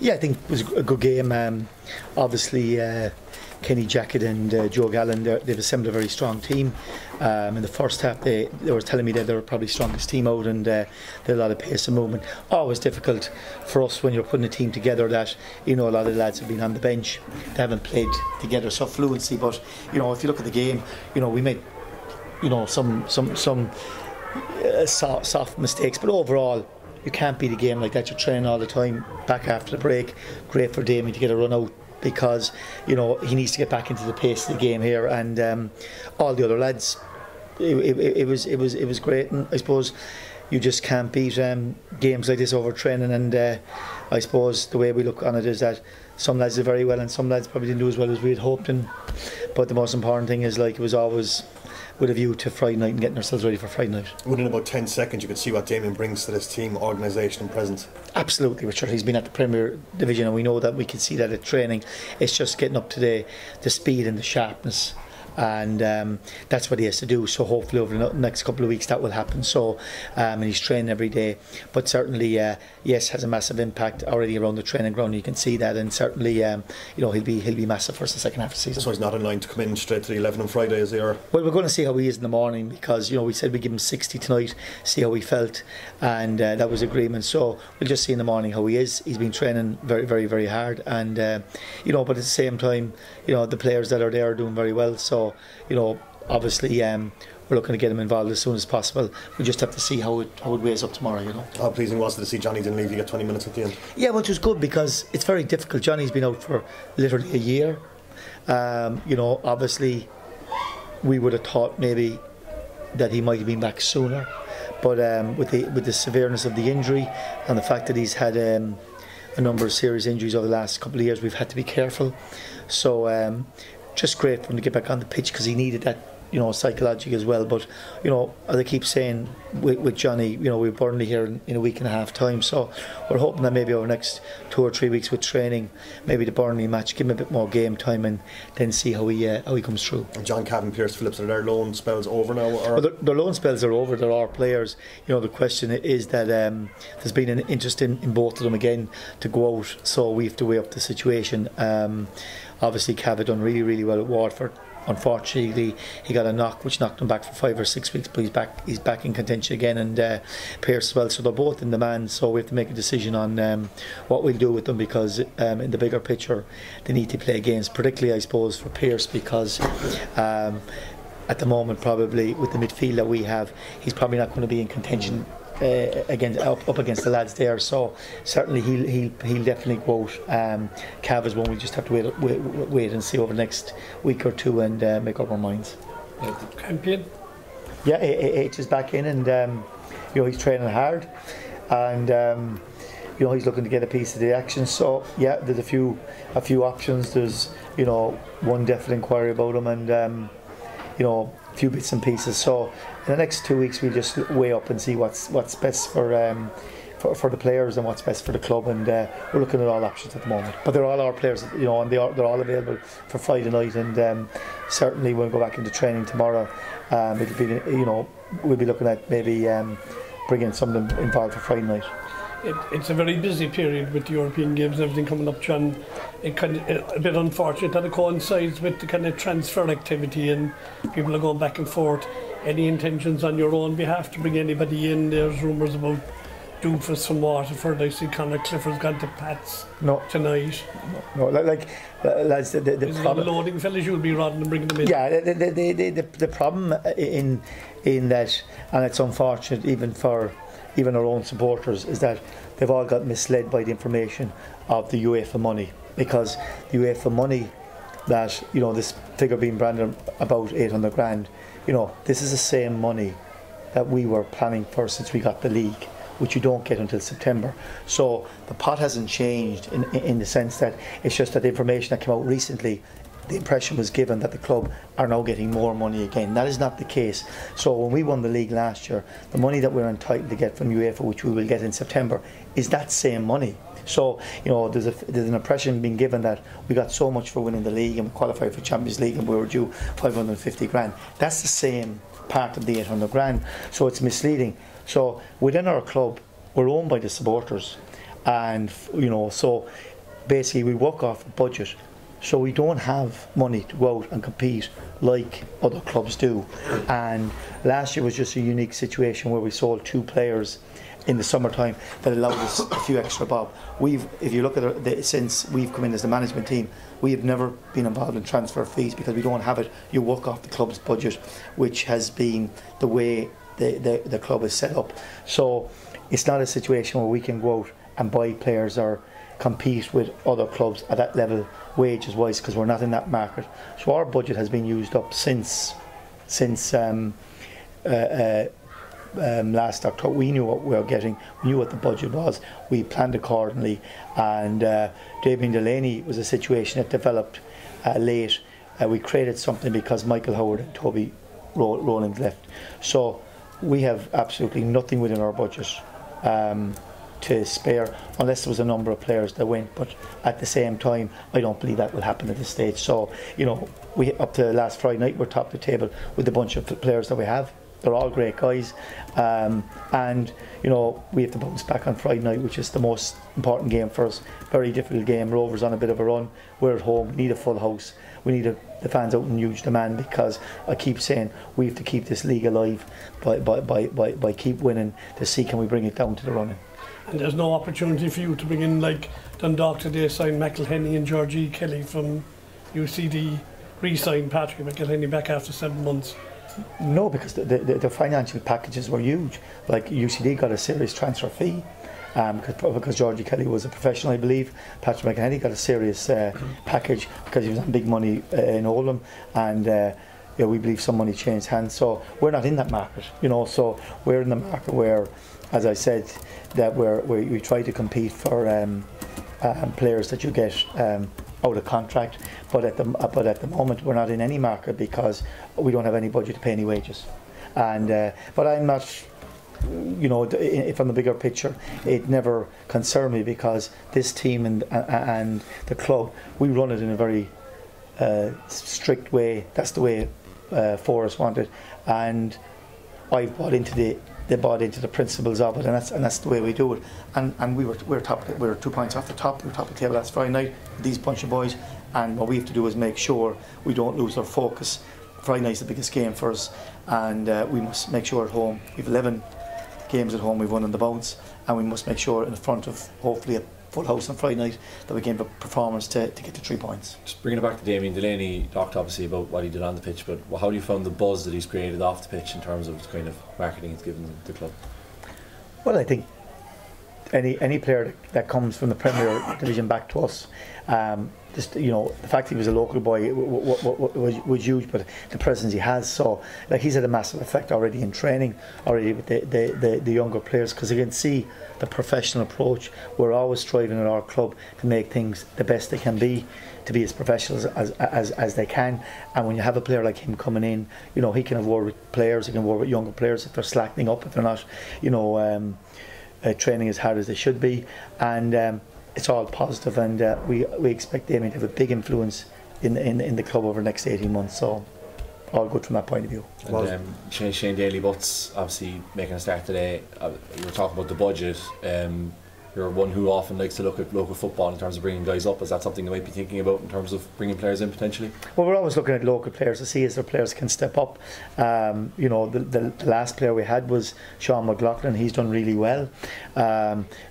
Yeah, I think it was a good game. Obviously, Kenny Jackett and Joe Gallen, they've assembled a very strong team. In the first half, they were telling me that they were probably the strongest team out, and they had a lot of pace and movement. Always difficult for us when you're putting a team together that, you know, a lot of the lads have been on the bench. They haven't played together so fluency, but, you know, if you look at the game, you know, we made, you know, some soft mistakes, but overall, you can't beat a game like that. You're training all the time. Back after the break, great for Damien to get a run out, because, you know, he needs to get back into the pace of the game here, and all the other lads, it was great. And I suppose you just can't beat games like this over training, and I suppose the way we look on it is that some lads did very well and some lads probably didn't do as well as we had hoped, but the most important thing is, like, it was always with a view to Friday night and getting ourselves ready for Friday night. Within about 10 seconds you could see what Damien brings to this team, organisation and presence. Absolutely, Richard. He's been at the Premier Division, and we know that we can see that at training. It's just getting up to the speed and the sharpness, and that's what he has to do. So hopefully over the next couple of weeks that will happen. So and he's training every day, but certainly yes, has a massive impact already around the training ground. You can see that, and certainly you know, he'll be massive for us the second half of the season. So he's not in line to come in straight to the 11 on Friday, is he? Or? Well, we're going to see how he is in the morning, because, you know, we said we'd give him 60 tonight, see how he felt, and that was agreement. So we'll just see in the morning how he is. He's been training very, very, very hard, and you know, but at the same time, you know, the players that are there are doing very well. So, you know, obviously we're looking to get him involved as soon as possible. We just have to see how it weighs up tomorrow, you know. How pleasing was it to see Johnny didn't leave? You get 20 minutes at the end. Yeah, which was good, because it's very difficult. Johnny's been out for literally a year. You know, obviously we would have thought maybe that he might have been back sooner, but with the severeness of the injury and the fact that he's had a number of serious injuries over the last couple of years, we've had to be careful. So just great for him to get back on the pitch, because he needed that, you know, psychologically as well. But, you know, as I keep saying with Johnny, you know, we're Burnley here in a week and a half time, so we're hoping that maybe over the next 2 or 3 weeks with training, maybe the Burnley match, give him a bit more game time, and then see how he comes through. And John Cavan, Pierce Phillips, are their loan spells over now? Or? Well, their loan spells are over. There are players, you know, the question is that there's been an interest in both of them again to go out, so we have to weigh up the situation. Obviously Cav had done really, really well at Waterford. Unfortunately, he got a knock which knocked him back for 5 or 6 weeks, but he's back in contention again, and Pierce as well. So they're both in demand, so we have to make a decision on what we'll do with them, because in the bigger picture they need to play games, particularly I suppose for Pierce, because at the moment, probably with the midfield that we have, he's probably not going to be in contention up against the lads there. So certainly he'll definitely go out. Cav is one we just have to wait and see over the next week or two, and make up our minds. Champion. Yeah, H is back in, and you know, he's training hard, and you know, he's looking to get a piece of the action. So yeah, there's a few options. There's, you know, one definite inquiry about him, and you know, a few bits and pieces. So in the next 2 weeks we'll just weigh up and see what's best for the players and what's best for the club, and we're looking at all options at the moment. But they're all our players, you know, and they're all available for Friday night, and certainly we'll go back into training tomorrow. It'll be, you know, we'll be looking at maybe bringing some of them involved for Friday night. It's a very busy period with the European Games and everything coming up, John. It kind of a bit unfortunate that it coincides with the kind of transfer activity, and people are going back and forth. Any intentions on your own behalf to bring anybody in? There's rumours about Doofus from Waterford. I see Conor Clifford's gone to Pats tonight. No, like lads, the problem, loading fellas you'll be rather than bringing them in. Yeah, the problem in that, and it's unfortunate even our own supporters, is that they've all got misled by the information of the UEFA money, because the UEFA money that, you know, this figure being branded about 800 grand, you know, this is the same money that we were planning for since we got the league, which you don't get until September. So the pot hasn't changed in the sense that it's just that the information that came out recently, the impression was given that the club are now getting more money again. That is not the case. So when we won the league last year, the money that we're entitled to get from UEFA, which we will get in September, is that same money. So, you know, there's an impression being given that we got so much for winning the league and we qualified for Champions League and we were due 550 grand. That's the same part of the 800 grand. So it's misleading. So within our club, we're owned by the supporters, and, you know, so basically we work off a budget, so we don't have money to go out and compete like other clubs do. And last year was just a unique situation where we sold 2 players in the summertime that allowed us a few extra bob. If you look at it, since we've come in as the management team, we have never been involved in transfer fees because we don't have it. You work off the club's budget, which has been the way the club is set up. So it's not a situation where we can go out and buy players or compete with other clubs at that level wages wise, because we're not in that market. So our budget has been used up since last October. We knew what we were getting, we knew what the budget was, we planned accordingly, and Damien Delaney was a situation that developed late. We created something because Michael Howard and Toby Rowland left. So we have absolutely nothing within our budget to spare, unless there was a number of players that went, but at the same time I don't believe that will happen at this stage. So, you know, we up to last Friday night we're top of the table with the bunch of players that we have. They're all great guys, and you know, we have to bounce back on Friday night, which is the most important game for us. Very difficult game. Rovers on a bit of a run. We're at home. We need a full house. We need the fans out in huge demand, because I keep saying we have to keep this league alive by keep winning to see can we bring it down to the running. And there's no opportunity for you to bring in, like Dundalk today signed McElhenney and Georgie Kelly from UCD, re-signed Patrick McElhenney back after 7 months. No, because the financial packages were huge. Like UCD got a serious transfer fee because Georgie Kelly was a professional, I believe. Patrick McElhenney got a serious package because he was on big money in Oldham, and yeah, we believe some money changed hands. So we're not in that market, you know. So we're in the market where, as I said, that we try to compete for players that you get out of contract, but at the moment we're not in any market because we don't have any budget to pay any wages. And but I'm not, you know, from the bigger picture, it never concerned me, because this team and the club, we run it in a very strict way. That's the way Forrest wanted, and I've bought into the principles of it, and that's the way we do it. And we were 2 points off the top. We were top of the table last Friday night with these bunch of boys, and what we have to do is make sure we don't lose our focus. Friday night's the biggest game for us, and we must make sure at home. We've 11 games at home we've won on the bounce, and we must make sure in front of hopefully a full house on Friday night that we give a performance to get the 3 points. Just bringing it back to Damien Delaney, talked obviously about what he did on the pitch, but how do you found the buzz that he's created off the pitch in terms of the kind of marketing it's given the club? Well, I think any player that comes from the Premier Division back to us, just, you know, the fact he was a local boy was huge, but the presence he has, so like he's had a massive effect already in training, already with the younger players, because you can see the professional approach. We're always striving at our club to make things the best they can be, to be as professional as they can. And when you have a player like him coming in, you know, he can have word with players, he can work with younger players if they're slackening up, if they're not, you know, training as hard as they should be, and it's all positive, and we expect Damien to have a big influence in the club over the next 18 months, so all good from that point of view. And Shane Daly-Butts obviously making a start today. You were talking about the budget. You're one who often likes to look at local football in terms of bringing guys up. Is that something you might be thinking about in terms of bringing players in potentially? Well, we're always looking at local players to see if their players can step up. You know, the last player we had was Sean McLaughlin. He's done really well.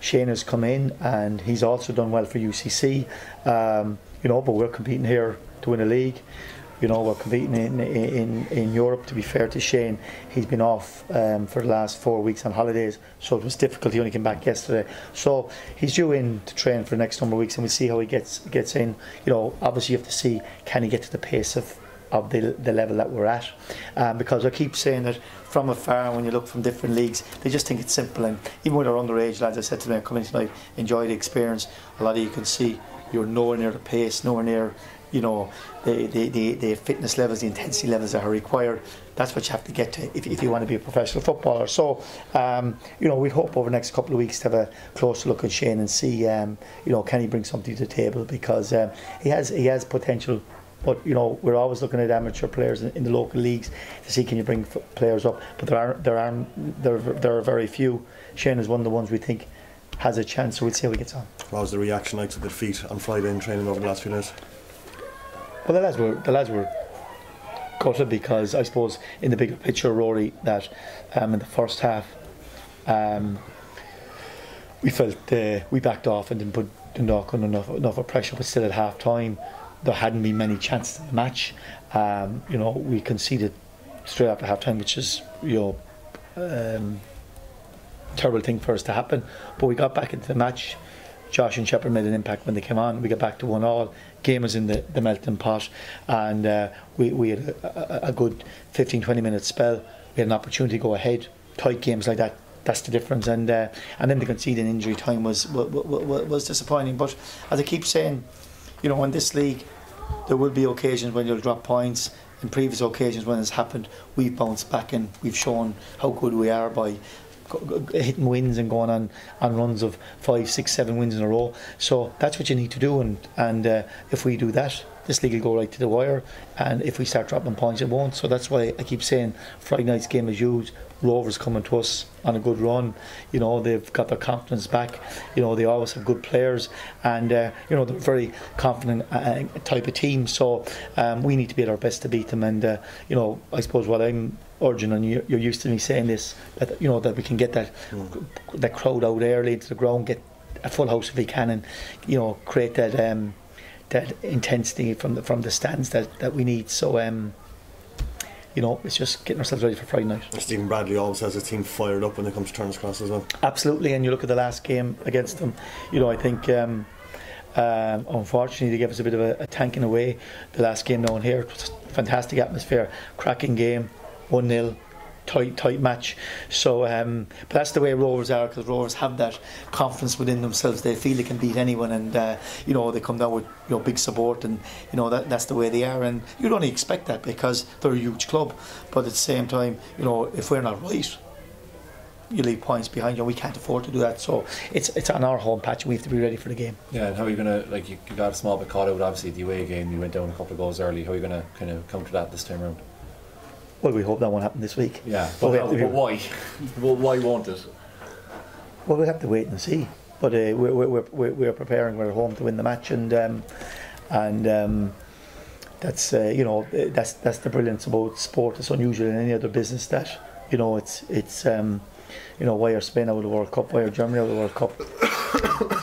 Shane has come in and he's also done well for UCC. You know, but we're competing here to win a league. You know, we're competing in Europe. To be fair to Shane, he's been off for the last 4 weeks on holidays, so it was difficult. He only came back yesterday, so he's due in to train for the next number of weeks, and we'll see how he gets in. You know, obviously you have to see, can he get to the pace of the level that we're at, because I keep saying that from afar, when you look from different leagues, they just think it's simple. And even with our underage lads, I said to them coming tonight, enjoy the experience. A lot of you can see you're nowhere near the pace, nowhere near, you know, the fitness levels, the intensity levels that are required. That's what you have to get to if you want to be a professional footballer. So, you know, we'd hope over the next couple of weeks to have a closer look at Shane and see, you know, can he bring something to the table, because he has potential. But you know, we're always looking at amateur players in the local leagues to see can you bring players up. But there are very few. Shane is one of the ones we think has a chance. So we'll see how he gets on. What was the reaction like to the defeat on Friday in training over the last few days? Well, the lads were gutted, because I suppose in the bigger picture, Rory, that in the first half we felt we backed off and didn't put Dundalk under enough of pressure, but still at half time there hadn't been many chances in the match. We conceded straight after half time, which is terrible thing for us to happen, but we got back into the match. Josh and Shepherd made an impact when they came on. We got back to 1-1. Game was in the melting pot, and we had a good 15-20 minute spell. We had an opportunity to go ahead. Tight games like that, that's the difference. And then the conceding injury time was disappointing. But as I keep saying, in this league, there will be occasions when you'll drop points. In previous occasions when it's happened, we've bounced back and we've shown how good we are by hitting wins and going on runs of 5, 6, 7 wins in a row. So that's what you need to do, and if we do that, this league will go right to the wire, and if we start dropping points, it won't. So that's why I keep saying Friday night's game is huge. Rovers coming to us on a good run, they've got their confidence back, they always have good players, and they're a very confident type of team. So we need to be at our best to beat them, and I suppose what I'm urging, and you're used to me saying this, that that we can get that crowd out early into the ground, get a full house if we can, and create that intensity from the stands that we need. So it's just getting ourselves ready for Friday night. Stephen Bradley always has a team fired up when it comes to turns across as well. Absolutely, and you look at the last game against them, I think unfortunately they gave us a bit of a tanking away the last game down here. It was a fantastic atmosphere, cracking game, 1-0, tight match. So but that's the way Rovers are, because Rovers have that confidence within themselves. They feel they can beat anyone, and they come down with big support, and that's the way they are, and you'd only expect that because they're a huge club. But at the same time, if we're not right, you leave points behind you. We can't afford to do that, so it's on our home patch. We have to be ready for the game. Yeah, and how are you going to, you got a small bit caught out obviously the away game, you went down a couple of goals early. How are you going to kind of counter that this time around? Well, we hope that won't happen this week. Yeah, but why? Well, why won't it? Well, we'll have to wait and see. But we're preparing. We're at home to win the match, and that's that's the brilliance about sport. It's unusual in any other business that it's why are Spain out of the World Cup? Why are Germany out of the World Cup?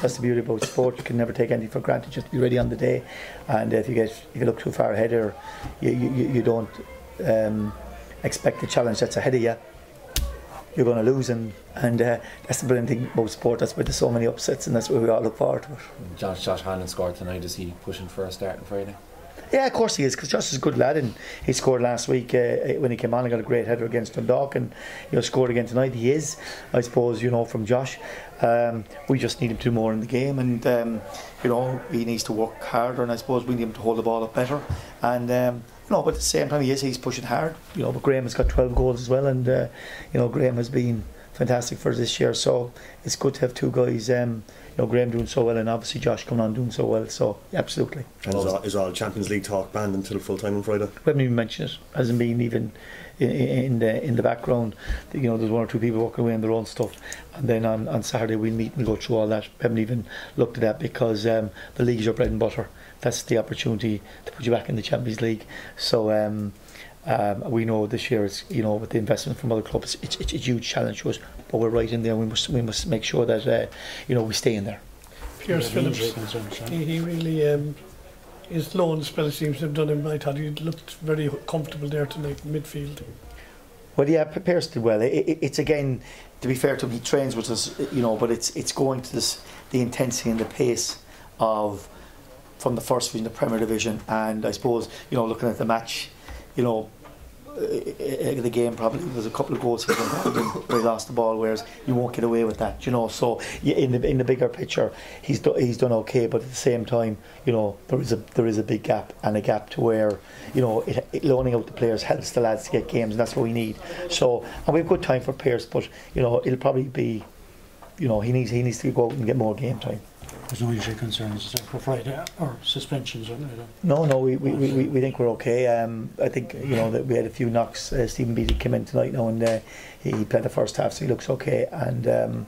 That's the beauty about sport. You can never take anything for granted. Just be ready on the day, and if you look too far ahead, or you don't expect the challenge that's ahead of you, you're going to lose, and that's the brilliant thing about sport. That's why there's so many upsets, and that's why we all look forward to it. Josh Hannon scored tonight. Is he pushing for a start on Friday? Yeah, of course he is, because Josh is a good lad, and he scored last week when he came on and got a great header against Dundalk, and scored again tonight. He is, I suppose, from Josh. We just need him to do more in the game, and he needs to work harder, and I suppose we need him to hold the ball up better, and but at the same time he's pushing hard. But Graham has got 12 goals as well, and Graham has been fantastic for us this year, so it's good to have two guys, Graham doing so well, and obviously Josh coming on doing so well, so absolutely. And is all Champions League talk banned until full time on Friday? We haven't even mentioned it, hasn't been even in the background. There's one or two people working away on their own stuff, and then on Saturday we'll meet and go through all that. We haven't even looked at that, because the league is your bread and butter. That's the opportunity to put you back in the Champions League. So we know this year it's with the investment from other clubs, it's a huge challenge to us, but we're right in there. We must make sure that we stay in there. Pierce Phillips, he really his loan spell seems to have done him. I thought he looked very comfortable there tonight in midfield. Well, yeah, Pierce did well. It's again, to be fair to him, he trains with us, but it's going to the intensity and the pace of from the first division, the Premier Division, and I suppose looking at the match, the game probably was a couple of goals he was involved in where he lost the ball, whereas you won't get away with that, so in the bigger picture he's done okay, but at the same time there is a big gap, and a gap to where loaning out the players helps the lads to get games, and that's what we need. So, and we have good time for Pierce, but it'll probably be he needs to go out and get more game time. There's no usual concerns for Friday or suspensions or anything? No, we think we're okay. I think that we had a few knocks. Stephen Beattie came in tonight now, and he played the first half, so he looks okay, and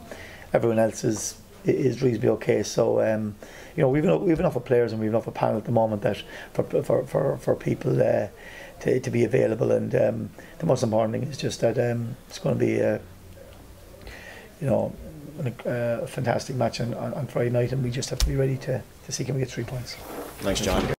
everyone else is is reasonably okay. So you know, we've enough of players and we've enough of panel at the moment that for people to be available, and the most important thing is just that it's going to be you know, a fantastic match on Friday night, and we just have to be ready to see can we get 3 points. Thanks, John.